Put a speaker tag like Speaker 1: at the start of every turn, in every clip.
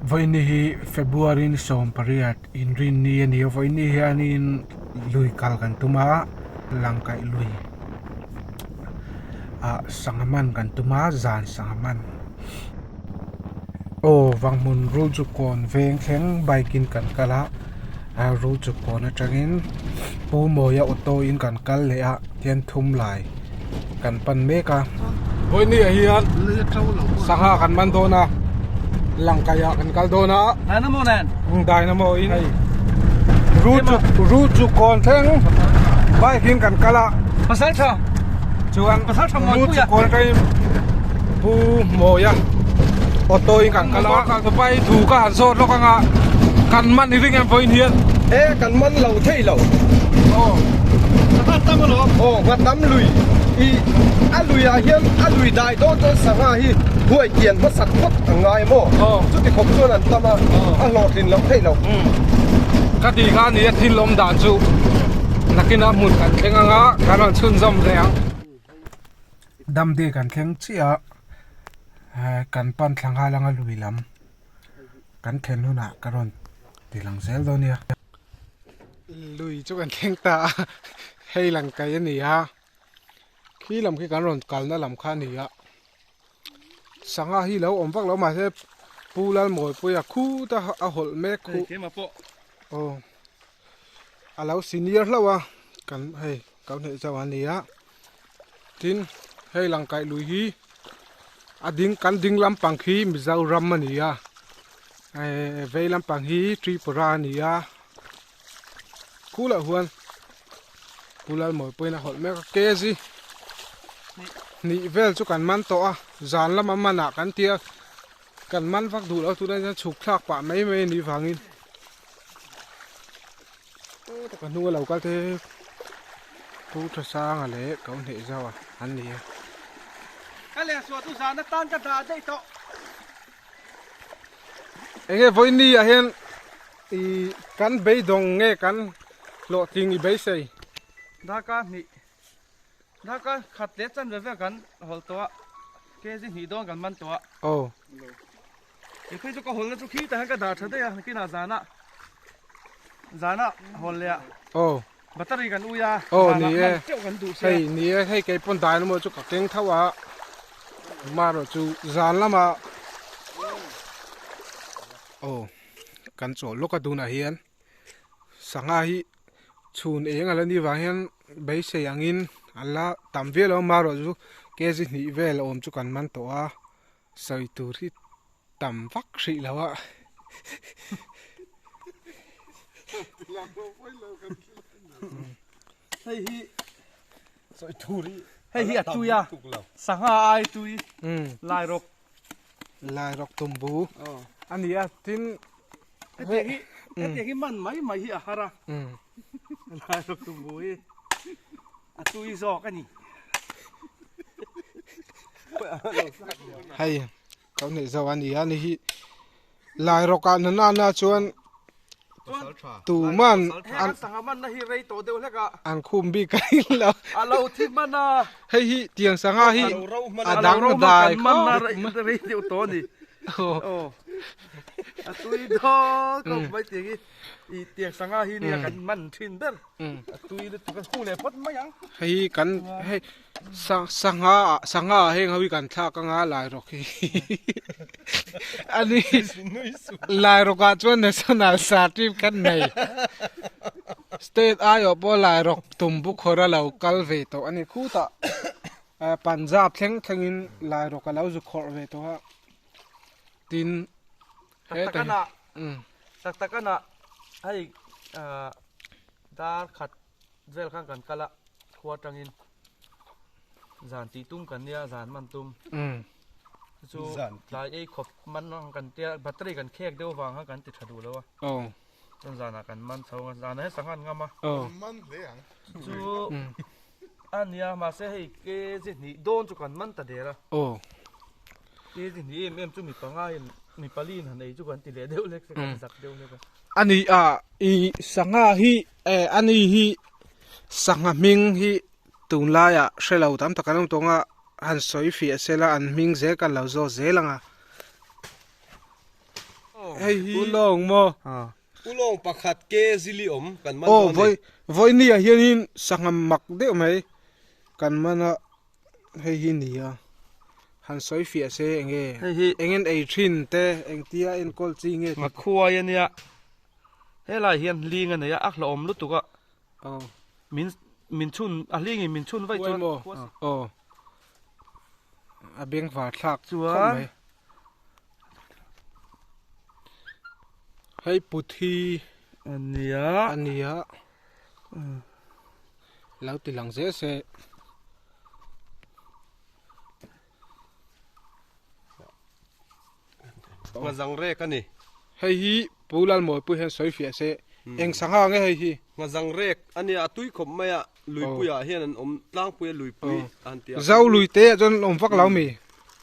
Speaker 1: Voi ni hi February ni som pariat in rin ni ani voi ni hi anin lui kal kan tuma langkai lui a sangaman kan tuma zan sangaman o wangmun ru chu kon veng kheng baikin kan kala a ru chu kon atangin pu moya auto in kan kal le a tian thum lai kan pan meka voi ni hi an sanga kan man do na langkaya kan kaldona
Speaker 2: Dynamo nan.
Speaker 1: Dynamo in root kon theng bai hin kan kala
Speaker 2: Pasal cha.
Speaker 1: chuan
Speaker 2: Pasal cha moi
Speaker 1: root
Speaker 2: puya.
Speaker 1: kon kai pu moya auto in kan kala ka bai thu ka han so lo ka nga kan man ni ring em voin hian
Speaker 3: kan man lâu thấy lâu
Speaker 1: oh
Speaker 2: Pasal ta mo lo.
Speaker 3: ngắt tắm lùi lùi hiên lùi đại đó cho sáng hi huệ tiền mất sạch mất ngày mò chút thì không cho lần tâm lọt thì lâu thấy lâu
Speaker 1: ka ti ka ni thin lom dan chu nakina mun kan thenga nga karon chun zom reang dam de kan theng chia kan pan thanga langa lui lam kan khen huna karon tilang zel do nia lui chu kan theng ta hei lang kai ani ha khi lam khi kan ron kal na lam kha ni ya sanga hi lo om vak lo ma se pulal moi puya khu ta a hol me khu
Speaker 2: Ke ma po.
Speaker 1: oh alo senior lawa kan hei kau ne chawan ni ya tin hei lang kai lui hi ading kan ding lam pang khi Mizoram ani ya ve lam pang hi Tripura ni ya kula huan pulal moi puina hol me ke ji ni vel chu kan man to a zan lam mana kan tia kan man vak du lo tu na chuk thak pa mai mai ni wangin ta kan nu lo ka te tu tha sang a le kau ne zawa an ni
Speaker 2: Cái lẽ số tu sa nó tan cái đá đây to.
Speaker 1: enge voi ni a hen i kan bei dong nge kan lo ting i bei sei
Speaker 2: Đá cá ni. Đá cá khát lết chân về gần hol to. Cái gì ni don gần man to.
Speaker 1: oh
Speaker 2: Cái khi cho có hol nó cho khi ta cái đá thật đấy à cái nào zana. Zana hol lẹ.
Speaker 1: oh
Speaker 2: Battery gần uya.
Speaker 1: ni e
Speaker 2: Triệu gần đủ xe.
Speaker 1: hei ni e hei ke pon dai no mo chu ka keng thawa ma ro chu zan lama oh kan cho lo ka du na hian sanga hi chun eng ala ni wa hian bei se angin ala tam ve lo ma ro chu ke ji ni vel om chu kan man to a soi tu ri tam vak ri lawa
Speaker 2: Hey hi.
Speaker 3: rồi thuri
Speaker 2: Hey hi tu ya. Sanga ai tu. Lai rok.
Speaker 1: lai rok tumbu ani a tin
Speaker 2: Cái hi man mai mai hi hara. Lai rok tu bui. A tu i zo cái ni.
Speaker 1: hay kau ne zawani ani hi lai roka na na chuan tu man
Speaker 2: An sanga man na hi rei to deu le ka.
Speaker 1: an khum bi kai lo
Speaker 2: Alo thi man na.
Speaker 1: hei hi tiang sanga hi
Speaker 2: Adang
Speaker 1: adang dai
Speaker 2: man na rei deu to ni.
Speaker 1: oh
Speaker 2: Oh. A tu i do ko mai ti i tiang sanga hi ni kan man thin der. A tu i tu kan hu le pot ma yang.
Speaker 1: hei kan hei sanga heng hawi kan tha ka nga lai rok hi ani lai roka chuan national sartim kan nei state ayo po lai rok tumbu khora lo kal ve to ani khu ta Punjab theng thengin lai rok lo zu khor ve to ha tin
Speaker 2: Takana.
Speaker 1: um
Speaker 2: Takana. Hai dar khat zel khang kan kala khwa tangin. Zan ti tum kan nia zan man tum. Chu lai ei khop man nang kan tia battery kan khek deu wang ha kan ti thadu lo wa.
Speaker 1: oh
Speaker 2: Chon zana kan man chau zana he sangan ngama.
Speaker 1: oh
Speaker 2: Chu ania ma se hei ke ji ni don chu kan man ta dera.
Speaker 1: oh
Speaker 2: Ke ji ni em chu mi panga mi palin han ei chu kan ti le deu lek se kan zak deu le ka.
Speaker 1: ani i sanga hi ani hi sanga ming hi tunla ya shelo tam takanam tonga han soi fi sela an ming ze kan lo zo zelanga hei hi long mo
Speaker 3: ulong pakhat ke zili om kan man
Speaker 1: oh voi ni a hianin sangam mak de mai kan mana hei hi ni a han soi fia se enge engen ei thin te engtia en kol chi nge
Speaker 2: ma khuwa yania hela hian linga ne ya akhla om lutuka
Speaker 1: oh
Speaker 2: min chun a lingi min chun vai chon
Speaker 1: oh a beng va thak
Speaker 2: chuan
Speaker 1: hei puthi
Speaker 2: ania
Speaker 1: lau ti lang ze se
Speaker 3: nga zang rek ani
Speaker 1: hei hi pulal moi pu hen soi fia se eng sanga nge hei hi
Speaker 3: nga zang rek ani atui khop maya lui puya hian an om tlang puya lui pui an tia
Speaker 1: zau lui te jon om fak lau mi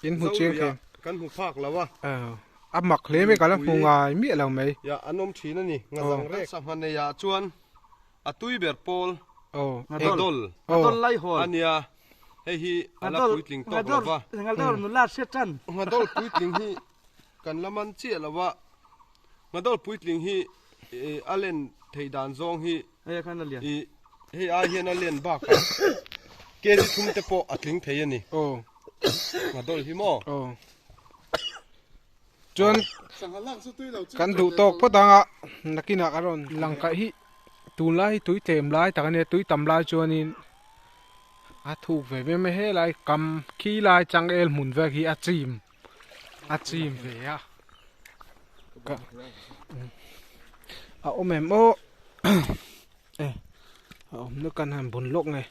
Speaker 1: in hu cheng ke
Speaker 3: kan hu phak lawa
Speaker 1: a mak le me kala hu ngai mi lau mai
Speaker 3: ya anom thina ni nga zang rek sa han ya chuan atui ber pol ngadol
Speaker 2: lai hol
Speaker 3: ania hei hi ala puitling tok lawa
Speaker 2: ngadol nu la se chan
Speaker 3: ngadol puitling hi kan laman che lawa ngadol puitling hi alen theidan zong hi
Speaker 2: ai khan la lian
Speaker 3: hei a hian alen ba ka ke ji thum te po atling thei ani ngadol hi mo
Speaker 1: chon kan du tok potanga nakina karon langka hi tulai tui tem lai takane tui tam lai chuanin a thu ve me he lai kam khi lai chang el mun ve hi a chim ve a ka a omem o om nu kan han bun lok nge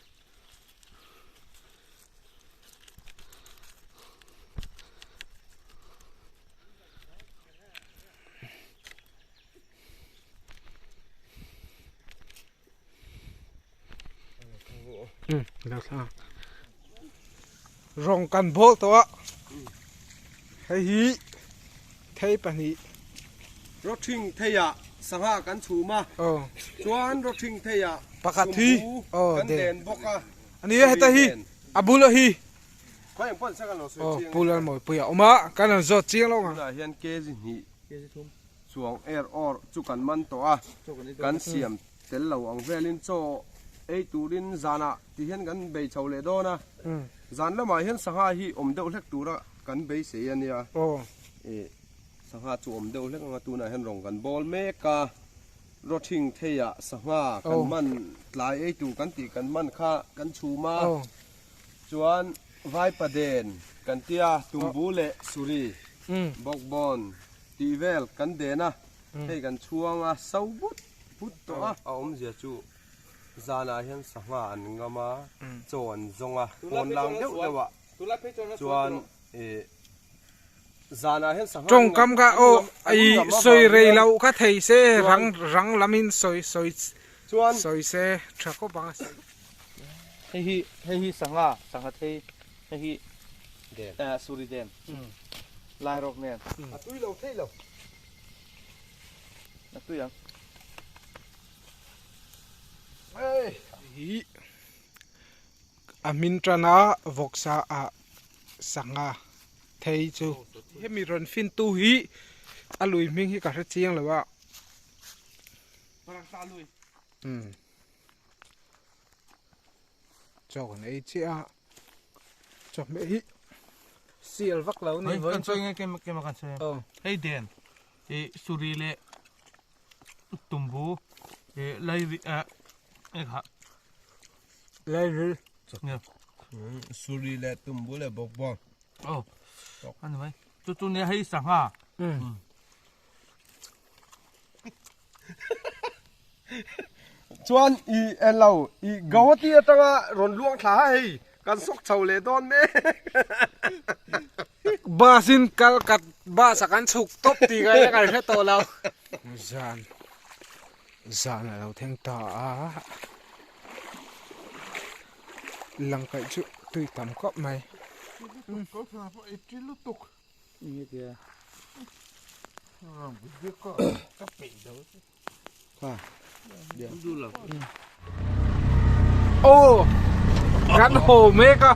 Speaker 1: được ha rong kan bol to hei hi thei pani
Speaker 3: rothing theya sanga kan chuma chuan rothing theya
Speaker 1: pakati
Speaker 3: kan den boka
Speaker 1: ani heta hi abula hi
Speaker 3: khoi pon sa kan lo so chiang
Speaker 1: pulan moi puya oma kan zo chiang lo nga
Speaker 3: hian ke ji ni thum chuang or chu kan man to a kan siam tel lo ang velin cho ei turin zana ti hian kan bei chole do na zan lama hian sanga hi om deuh hlek tura kan bei se ania sanga chu om deuh hlek anga tuna hian rong kan bol meka rothing theya sanga kan man tlai ei tu kan ti kan man kha kan chuma chuan vai paden kan tia tumbu le suri bokbon tivel kan dena hei kan chuanga saubut put to a om zia chu zana hian sanga an ngama chon zonga on lang deuh dewa chuan zana hian sanga
Speaker 1: trong kam ga o ai soi rei lau ka thei se rang lamin soi
Speaker 3: chuan
Speaker 1: soi se thako bang
Speaker 2: hei hi sanga thei hei hi suri den lai rok nen
Speaker 3: atui lo thei lo
Speaker 2: atui yang
Speaker 1: hi amin trana voksa a sanga thei chu hemi ron fin tu hi alui ming hi ka ra chiang lawa
Speaker 2: parang sa lui
Speaker 1: chok nei chia chok me hi sial vak lau ni
Speaker 2: kan choi nge ke ma kan choi hei den suri le tumbu lai ha
Speaker 1: lai ri
Speaker 3: suri le tumbu le bokbon
Speaker 2: anh vậy chú nghe hay sẵn ha
Speaker 3: chuan i elo i gawati atanga ron luang thla hei kan sok chho le don me
Speaker 1: basin kal kat ba sakan chuk top ti ga ya ka to lau zan lo theng ta a lang kai chu tui tam kop mai
Speaker 3: có thà phải ít lúc tục
Speaker 2: như kia
Speaker 3: biết có các bị đâu
Speaker 2: du là
Speaker 1: ô gắn hồ mê cơ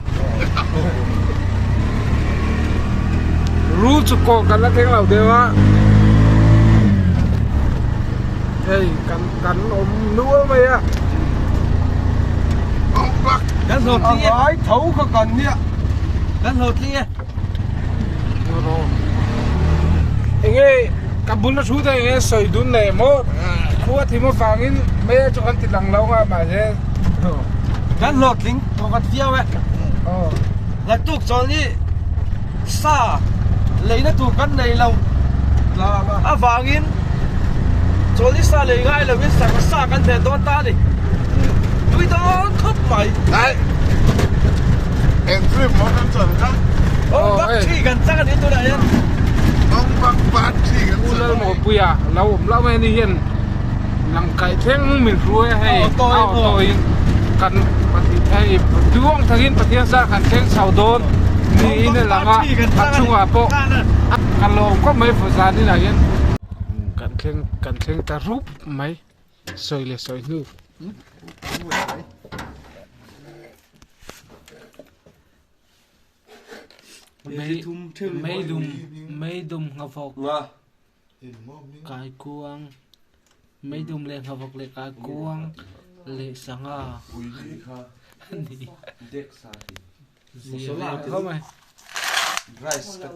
Speaker 1: ru chụp cổ gắn là thế nào thế mà hey kan nua mày à
Speaker 2: Gan hột đi
Speaker 3: ai thấu khó cần nhỉ
Speaker 2: gan hột đi
Speaker 1: anh ấy kabul nó chú thấy anh ấy soi đun này mốt khua thì một vàng in mấy chỗ ăn thịt lăng lâu mà thế
Speaker 2: gan hột lính có vật phiêu ấy là tục cho đi xa lấy nó thuộc căn này lâu à vàng in cho đi xa lấy ngay là biết xa căn thể to ta đi tôi đó khóc mày
Speaker 4: đấy em phim món ăn chuẩn khác
Speaker 2: ông bác chỉ gần ra đến tôi đây
Speaker 4: ông bác bát chỉ gần
Speaker 1: u lơ một bùi à lâu mấy đi hiền lăng cái theng mình ruồi hay tôi kan hay duong thangin patiang sa kan theng saudon ni ina langa achunga po kan lo ko mai fuzani na yan kan theng ta rup mai soi le soi nu mấy đùm ngọc phục cái cuông mấy đùm lên ngọc phục lên cái cuông lệ sáng à gì không mày
Speaker 3: rice